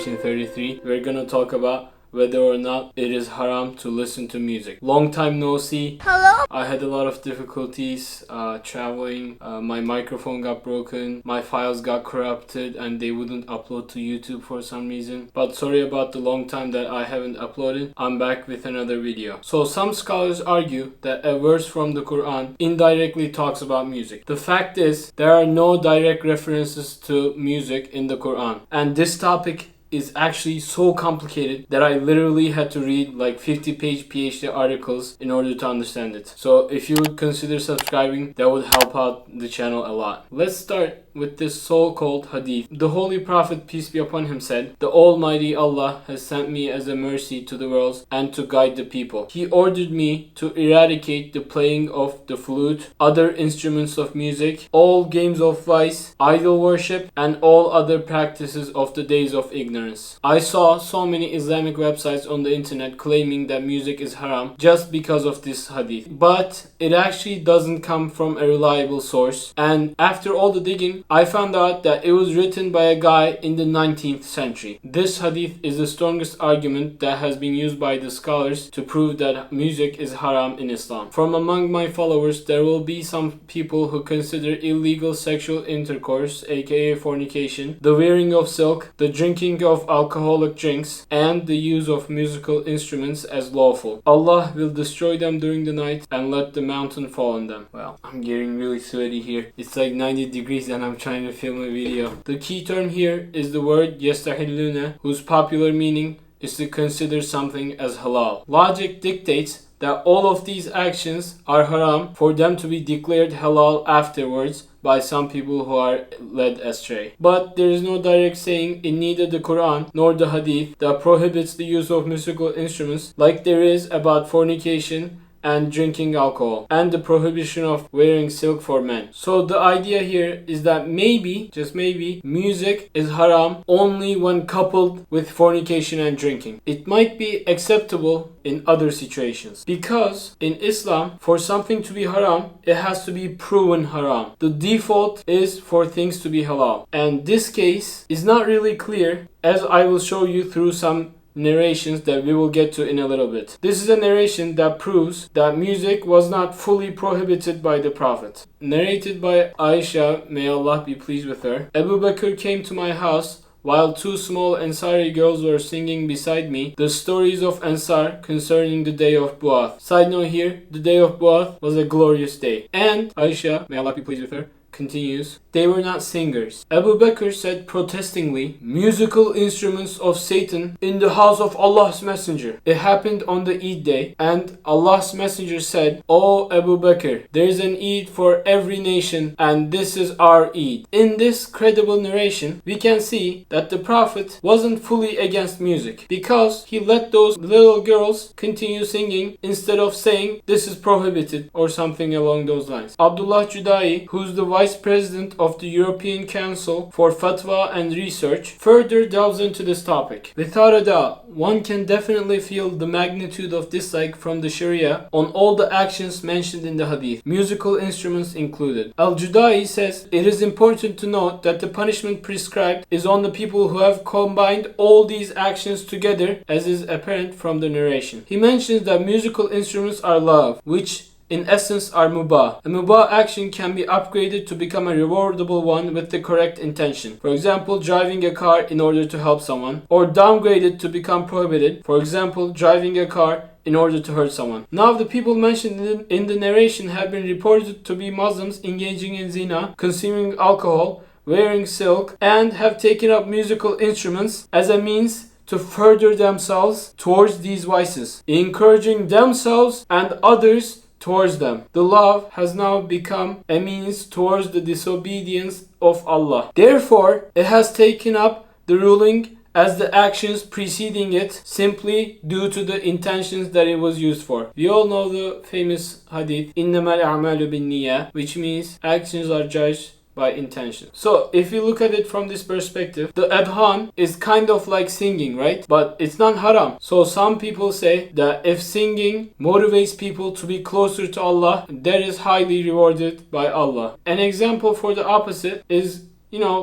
1933. We're gonna talk about whether or not it is haram to listen to music. Long time no see. Hello? I had a lot of difficulties traveling. My microphone got broken. My files got corrupted and they wouldn't upload to YouTube for some reason. But sorry about the long time that I haven't uploaded. I'm back with another video. So some scholars argue that a verse from the Quran indirectly talks about music. The fact is, there are no direct references to music in the Quran. And this topic is actually so complicated that I literally had to read like 50-page PhD articles in order to understand it. So if you would consider subscribing, that would help out the channel a lot. Let's start with this so-called hadith. The Holy Prophet, peace be upon him, said, "The Almighty Allah has sent me as a mercy to the worlds and to guide the people. He ordered me to eradicate the playing of the flute, other instruments of music, all games of vice, idol worship, and all other practices of the days of ignorance." I saw so many Islamic websites on the internet claiming that music is haram just because of this hadith. But it actually doesn't come from a reliable source. And after all the digging, I found out that it was written by a guy in the 19th century. This hadith is the strongest argument that has been used by the scholars to prove that music is haram in Islam. From among my followers, there will be some people who consider illegal sexual intercourse, aka fornication, the wearing of silk, the drinking of alcoholic drinks, and the use of musical instruments as lawful. Allah will destroy them during the night and let the mountain fall on them. Well, I'm getting really sweaty here. It's like 90 degrees and I'm trying to film a video. The key term here is the word yastahilluna, whose popular meaning is to consider something as halal. Logic dictates that all of these actions are haram for them to be declared halal afterwards by some people who are led astray. But there is no direct saying in neither the Quran nor the Hadith that prohibits the use of musical instruments like there is about fornication and drinking alcohol, and the prohibition of wearing silk for men. So the idea here is that maybe, just maybe, music is haram only when coupled with fornication and drinking. It might be acceptable in other situations. Because in Islam, for something to be haram, it has to be proven haram. The default is for things to be halal. And this case is not really clear, as I will show you through some narrations that we will get to in a little bit. This is a narration that proves that music was not fully prohibited by the Prophet. Narrated by Aisha, may Allah be pleased with her. Abu Bakr came to my house while two small Ansari girls were singing beside me the stories of Ansar concerning the day of Bu'ath. Side note here, the day of Bu'ath was a glorious day. And Aisha, may Allah be pleased with her, continues, "They were not singers." Abu Bakr said protestingly, "Musical instruments of Satan in the house of Allah's Messenger." It happened on the Eid day, and Allah's Messenger said, "O Abu Bakr, there is an Eid for every nation, and this is our Eid." In this credible narration, we can see that the Prophet wasn't fully against music, because he let those little girls continue singing instead of saying this is prohibited or something along those lines. Abdullah Judai, who's the Vice President of the European Council for Fatwa and Research, further delves into this topic. Without a doubt, one can definitely feel the magnitude of dislike from the Sharia on all the actions mentioned in the Hadith, musical instruments included. Al-Judai says, "It is important to note that the punishment prescribed is on the people who have combined all these actions together, as is apparent from the narration." He mentions that musical instruments are love, which in essence are mubah. A mubah action can be upgraded to become a rewardable one with the correct intention. For example, driving a car in order to help someone, or downgraded to become prohibited. For example, driving a car in order to hurt someone. Now, the people mentioned in the narration have been reported to be Muslims engaging in zina, consuming alcohol, wearing silk, and have taken up musical instruments as a means to further themselves towards these vices, encouraging themselves and others towards them. The love has now become a means towards the disobedience of Allah. Therefore, it has taken up the ruling as the actions preceding it simply due to the intentions that it was used for. We all know the famous hadith, إِنَّمَا الْأَعْمَالُ بِالنِّيَّةِ, which means actions are judged by intention. So if you look at it from this perspective, the adhan is kind of like singing, right? But it's not haram. So some people say that if singing motivates people to be closer to Allah, that is highly rewarded by Allah. An example for the opposite is,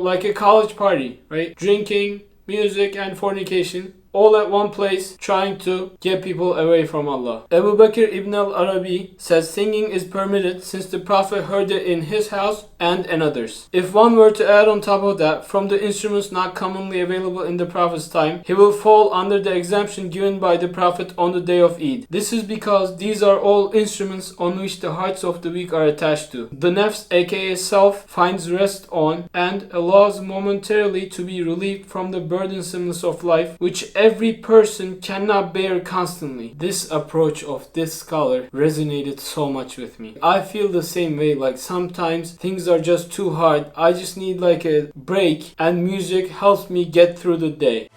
like a college party, right? Drinking, music, and fornication, all at one place, trying to get people away from Allah. Abu Bakr ibn al-Arabi says singing is permitted since the Prophet heard it in his house and another's. If one were to add on top of that from the instruments not commonly available in the Prophet's time, he will fall under the exemption given by the Prophet on the day of Eid. This is because these are all instruments on which the hearts of the weak are attached to. The nafs, aka self, finds rest on and allows momentarily to be relieved from the burdensomeness of life, which every person cannot bear constantly. This approach of this scholar resonated so much with me. I feel the same way, like sometimes things are just too hard. I just need like a break, and music helps me get through the day.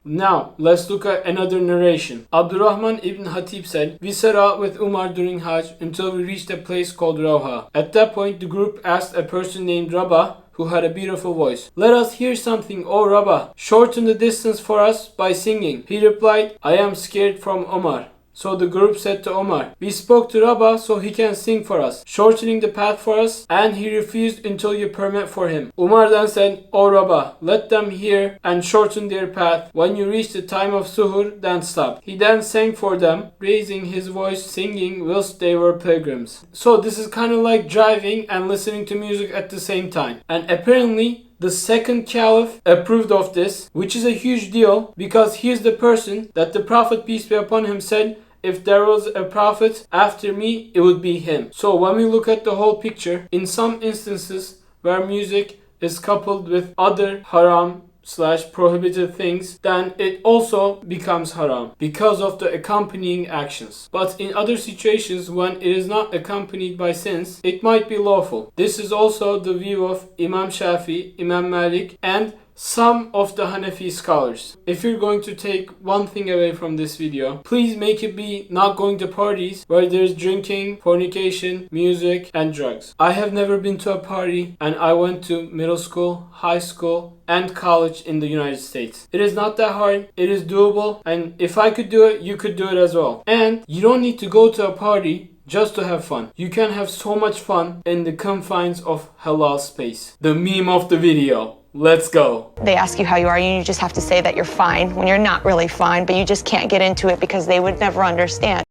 Now, let's look at another narration. Abdurrahman ibn Hatib said, "We set out with Umar during Hajj until we reached a place called Rawha. At that point, the group asked a person named Rabah, who had a beautiful voice, 'Let us hear something, O Rabah. Shorten the distance for us by singing.' He replied, 'I am scared from Umar.' So the group said to Omar, 'We spoke to Rabah so he can sing for us, shortening the path for us, and he refused until you permit for him.' Umar then said, 'O Rabah, let them hear and shorten their path. When you reach the time of suhur, then stop.' He then sang for them, raising his voice, singing whilst they were pilgrims." So this is kind of like driving and listening to music at the same time. And apparently, the second caliph approved of this, which is a huge deal because he is the person that the Prophet, peace be upon him, said, "If there was a prophet after me, it would be him." So when we look at the whole picture, in some instances where music is coupled with other haram / prohibited things, then it also becomes haram because of the accompanying actions. But in other situations, when it is not accompanied by sins, it might be lawful. This is also the view of Imam Shafi, Imam Malik, and some of the Hanafi scholars. If you're going to take one thing away from this video, please make it be not going to parties where there's drinking, fornication, music, and drugs. I have never been to a party, and I went to middle school, high school, and college in the United States. It is not that hard, it is doable, and if I could do it, you could do it as well. And you don't need to go to a party just to have fun. You can have so much fun in the confines of halal space. The meme of the video. Let's go. They ask you how you are, and you just have to say that you're fine when you're not really fine, but you just can't get into it because they would never understand.